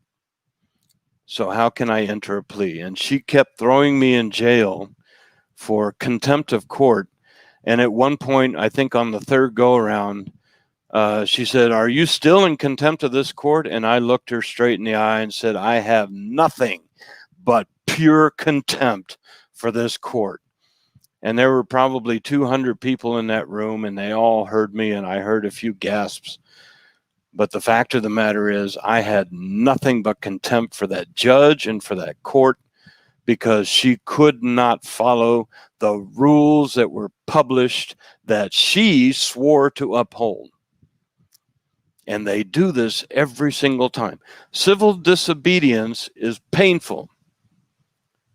So how can I enter a plea? And she kept throwing me in jail for contempt of court. And at one point, I think on the third go around, she said, "Are you still in contempt of this court?" And I looked her straight in the eye and said, "I have nothing but pure contempt for this court." And there were probably 200 people in that room, and they all heard me, and I heard a few gasps. But the fact of the matter is, I had nothing but contempt for that judge and for that court, because she could not follow the rules that were published that she swore to uphold. And they do this every single time. Civil disobedience is painful.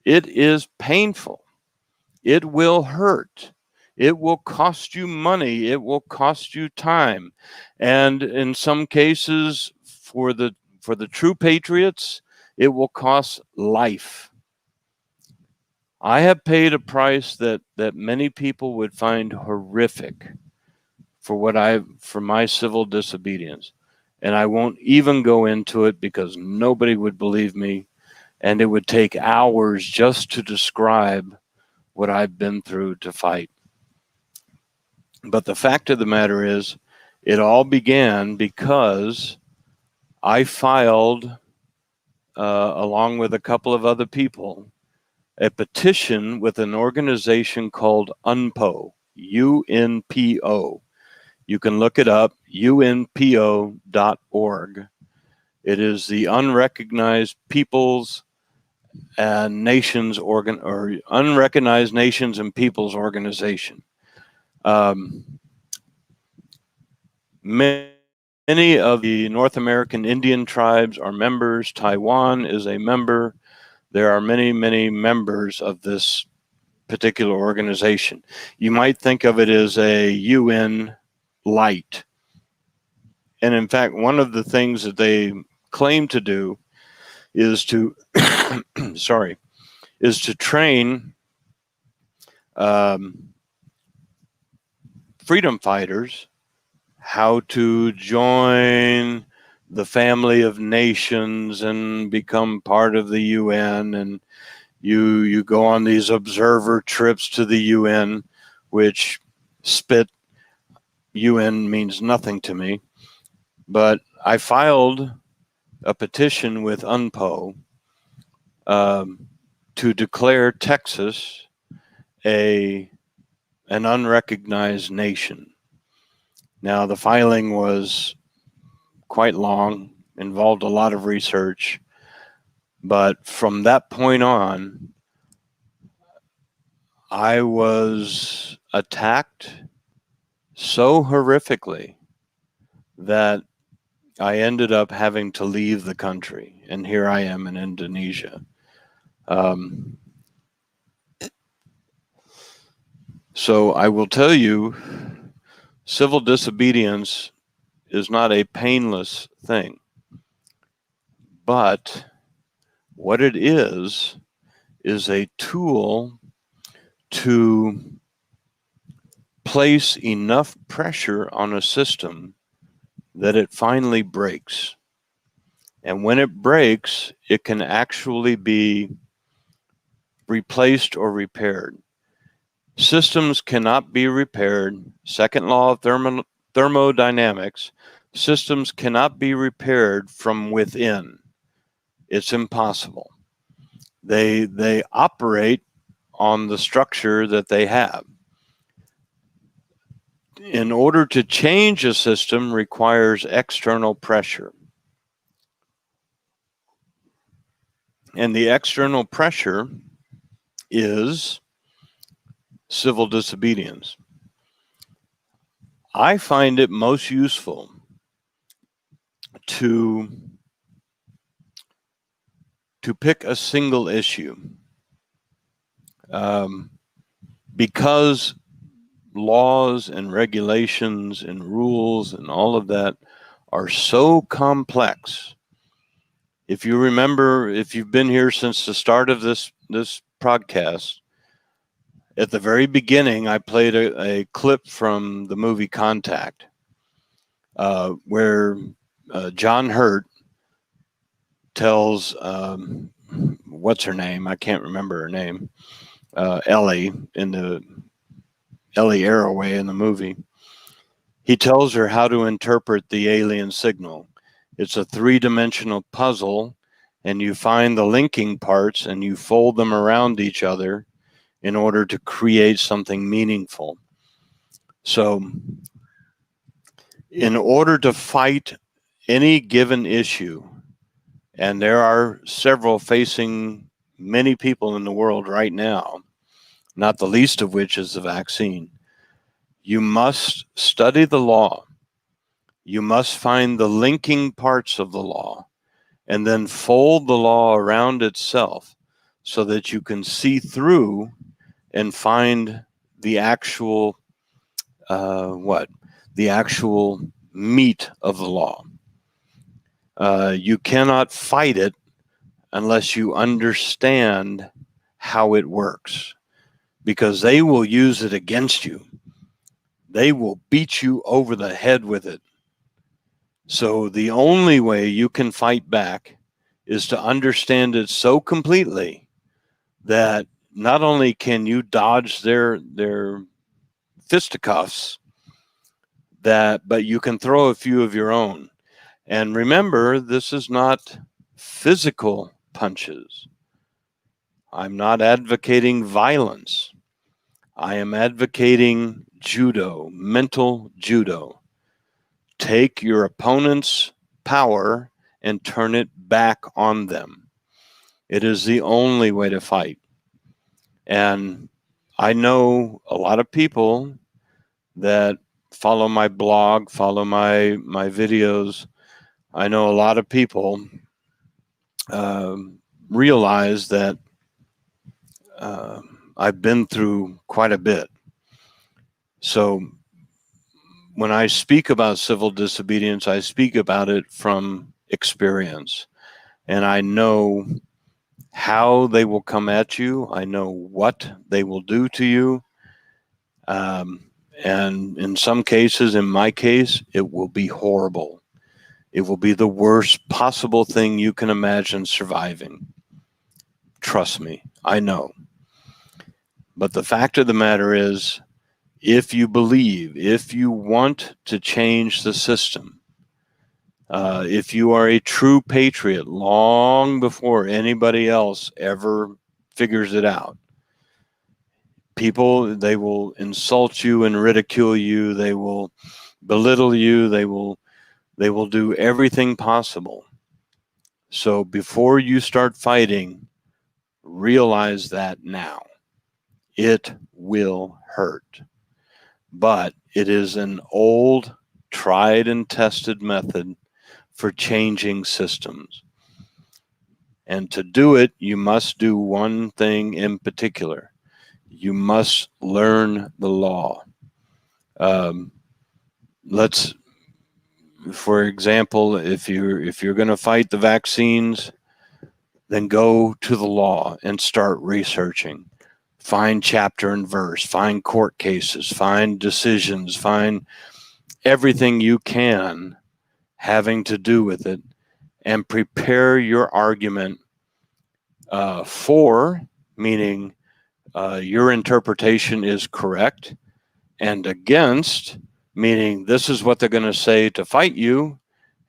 It is painful. It will hurt. It will cost you money. It will cost you time. And in some cases, for the true patriots, it will cost life. I have paid a price that many people would find horrific for my civil disobedience. And I won't even go into it because nobody would believe me. And it would take hours just to describe what I've been through to fight. But the fact of the matter is, it all began because I filed, along with a couple of other people, a petition with an organization called UNPO, UNPO. You can look it up, unpo.org. It is the Unrecognized Peoples and Nations or Unrecognized Nations and Peoples Organization. Many of the North American Indian tribes are members. Taiwan is a member. There are many, many members of this particular organization. You might think of it as a UN light. And in fact, one of the things that they claim to do is to, train freedom fighters how to join the family of nations and become part of the UN. And you go on these observer trips to the UN, which UN means nothing to me. But I filed a petition with UNPO to declare Texas an unrecognized nation. Now, the filing was quite long, involved a lot of research, but from that point on, I was attacked so horrifically that I ended up having to leave the country, and here I am in Indonesia. So I will tell you, civil disobedience is not a painless thing, but what it is a tool to place enough pressure on a system that it finally breaks. And when it breaks, it can actually be replaced or repaired. Systems cannot be repaired. Second law of thermodynamics, systems cannot be repaired from within. It's impossible. They operate on the structure that they have. In order to change a system requires external pressure. And the external pressure is civil disobedience. I find it most useful to pick a single issue, because laws and regulations and rules and all of that are so complex. If you remember, if you've been here since the start of this podcast, at the very beginning, I played a clip from the movie Contact, where John Hurt tells, what's her name? I can't remember her name. Ellie in the Ellie Arroway in the movie. He tells her how to interpret the alien signal. It's a three-dimensional puzzle, and you find the linking parts and you fold them around each other in order to create something meaningful. So, in order to fight any given issue, and there are several facing many people in the world right now, not the least of which is the vaccine, you must study the law. You must find the linking parts of the law and then fold the law around itself so that you can see through and find the actual the actual meat of the law. You cannot fight it unless you understand how it works, because they will use it against you. They will beat you over the head with it. So the only way you can fight back is to understand it so completely that not only can you dodge their fisticuffs, but you can throw a few of your own. And remember, this is not physical punches. I'm not advocating violence. I am advocating judo, mental judo. Take your opponent's power and turn it back on them. It is the only way to fight. And I know a lot of people that follow my blog, follow my videos. I know a lot of people realize that I've been through quite a bit. So when I speak about civil disobedience, I speak about it from experience. And I know how they will come at you. I know what they will do to you. And in some cases, in my case, it will be horrible. It will be the worst possible thing you can imagine surviving. Trust me, I know. But the fact of the matter is, if you believe, if you want to change the system, if you are a true patriot long before anybody else ever figures it out, people, they will insult you and ridicule you. They will belittle you. They will do everything possible. So before you start fighting, realize that now. It will hurt. But it is an old, tried and tested method for changing systems. And to do it, you must do one thing in particular. You must learn the law. For example, if you're going to fight the vaccines, then go to the law and start researching. Find chapter and verse, find court cases, find decisions, find everything you can having to do with it, and prepare your argument for, meaning your interpretation is correct, and against, meaning this is what they're going to say to fight you,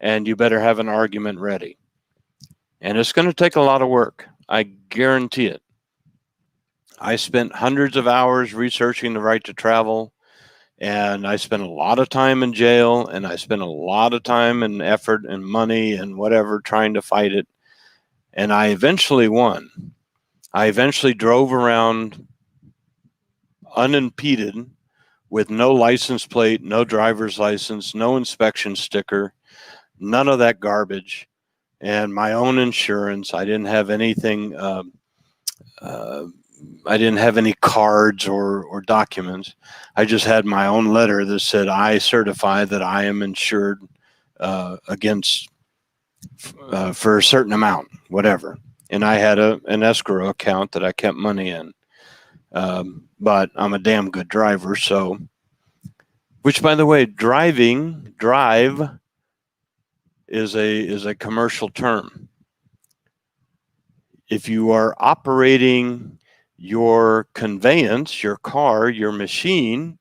and you better have an argument ready. And it's going to take a lot of work. I guarantee it. I spent hundreds of hours researching the right to travel, and I spent a lot of time in jail, and I spent a lot of time and effort and money and whatever trying to fight it. And I eventually won. I eventually drove around unimpeded with no license plate, no driver's license, no inspection sticker, none of that garbage, and my own insurance. I didn't have anything. I didn't have any cards or documents. I just had my own letter that said, I certify that I am insured against for a certain amount, whatever. And I had an escrow account that I kept money in. But I'm a damn good driver, so, which, by the way, drive is a commercial term. If you are operating your conveyance, your car, your machine,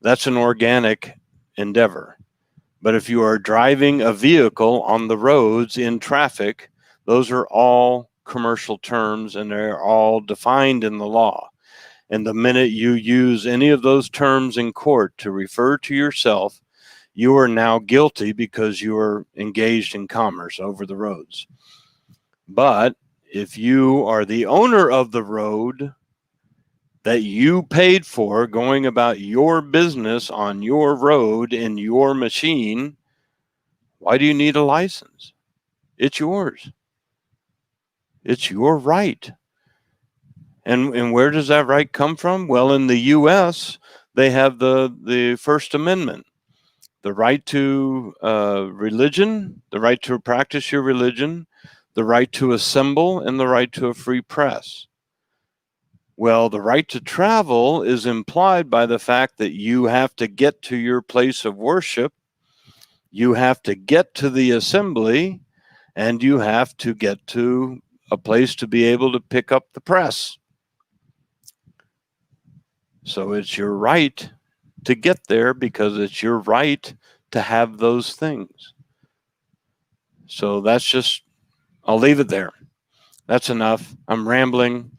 that's an organic endeavor. But if you are driving a vehicle on the roads in traffic, those are all commercial terms and they're all defined in the law. And the minute you use any of those terms in court to refer to yourself, you are now guilty because you are engaged in commerce over the roads. But if you are the owner of the road that you paid for, going about your business on your road in your machine, why do you need a license? It's yours. It's your right. And where does that right come from? Well, in the U.S., they have the First Amendment, the right to religion, the right to practice your religion, the right to assemble, and the right to a free press. Well, the right to travel is implied by the fact that you have to get to your place of worship, you have to get to the assembly, and you have to get to a place to be able to pick up the press. So it's your right to get there because it's your right to have those things. So that's just, I'll leave it there. That's enough. I'm rambling.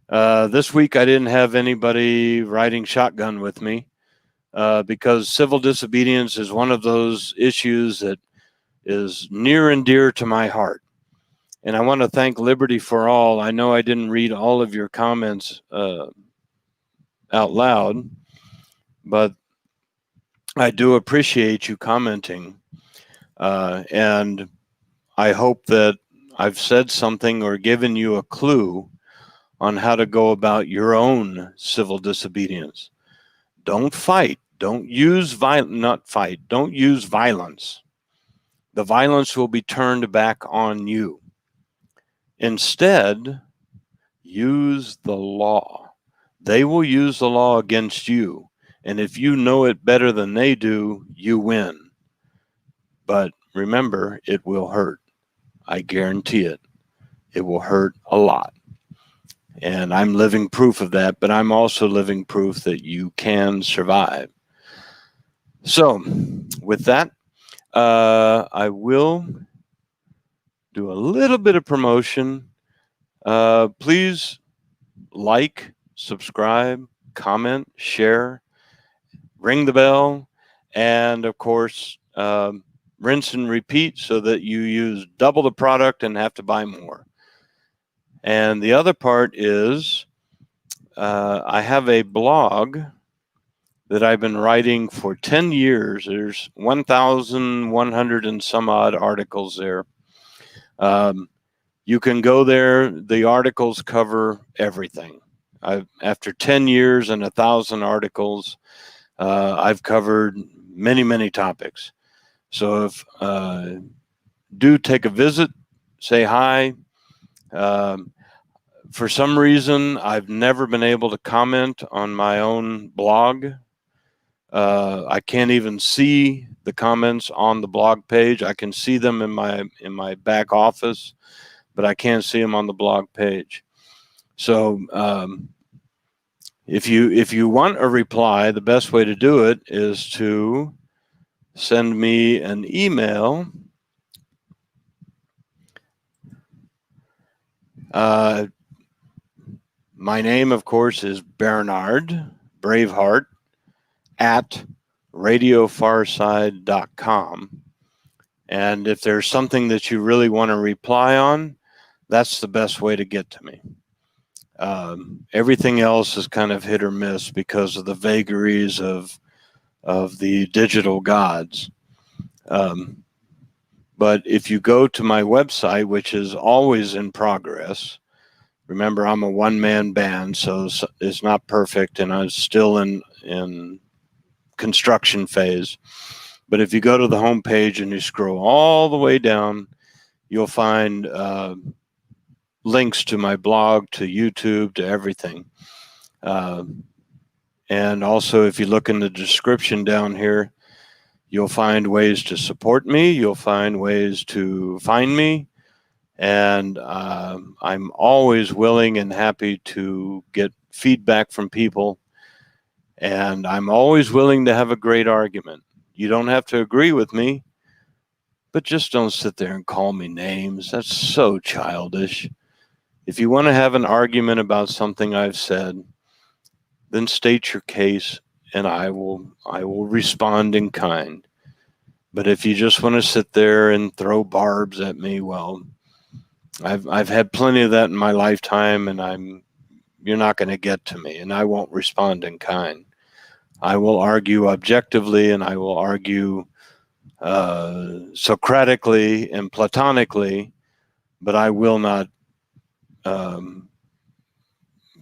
This week I didn't have anybody riding shotgun with me because civil disobedience is one of those issues that is near and dear to my heart. And I want to thank Liberty for All. I know I didn't read all of your comments out loud, but I do appreciate you commenting. And I hope that I've said something or given you a clue on how to go about your own civil disobedience. Don't fight. Don't use Don't use violence. The violence will be turned back on you. Instead, use the law. They will use the law against you. And if you know it better than they do, you win. But remember, it will hurt. I guarantee it. It will hurt a lot. And I'm living proof of that, but I'm also living proof that you can survive. So, with that, I will do a little bit of promotion. Please like, subscribe, comment, share, ring the bell, and of course, rinse and repeat so that you use double the product and have to buy more. And the other part is I have a blog that I've been writing for 10 years. There's 1,100 and some odd articles there. You can go there. The articles cover everything. After 10 years and 1,000 articles, I've covered many, many topics. So if do take a visit, say hi. For some reason, I've never been able to comment on my own blog. I can't even see the comments on the blog page. I can see them in my back office, but I can't see them on the blog page. So if you want a reply, the best way to do it is to send me an email. My name, of course, is Bernard Braveheart at radiofarside.com. And if there's something that you really want to reply on, that's the best way to get to me. Everything else is kind of hit or miss because of the vagaries of the digital gods. But if you go to my website, which is always in progress, remember I'm a one-man band, so it's not perfect, and I'm still in construction phase. But if you go to the home page and you scroll all the way down, you'll find links to my blog, to YouTube, to everything. And also, if you look in the description down here, you'll find ways to support me. You'll find ways to find me. And I'm always willing and happy to get feedback from people. And I'm always willing to have a great argument. You don't have to agree with me, but just don't sit there and call me names. That's so childish. If you want to have an argument about something I've said, then state your case and I will respond in kind. But if you just want to sit there and throw barbs at me, well, I've had plenty of that in my lifetime, and you're not going to get to me, and I won't respond in kind. I will argue objectively, and I will argue Socratically and Platonically, but I will not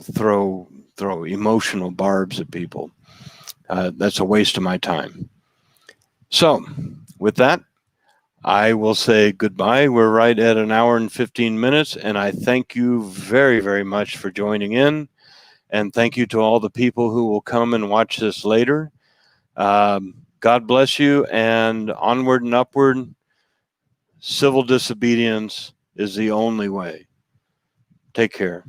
throw emotional barbs at people. That's a waste of my time. So, with that, I will say goodbye. We're right at an hour and 15 minutes, and I thank you very, very much for joining in. And thank you to all the people who will come and watch this later. God bless you, and onward and upward. Civil disobedience is the only way. Take care.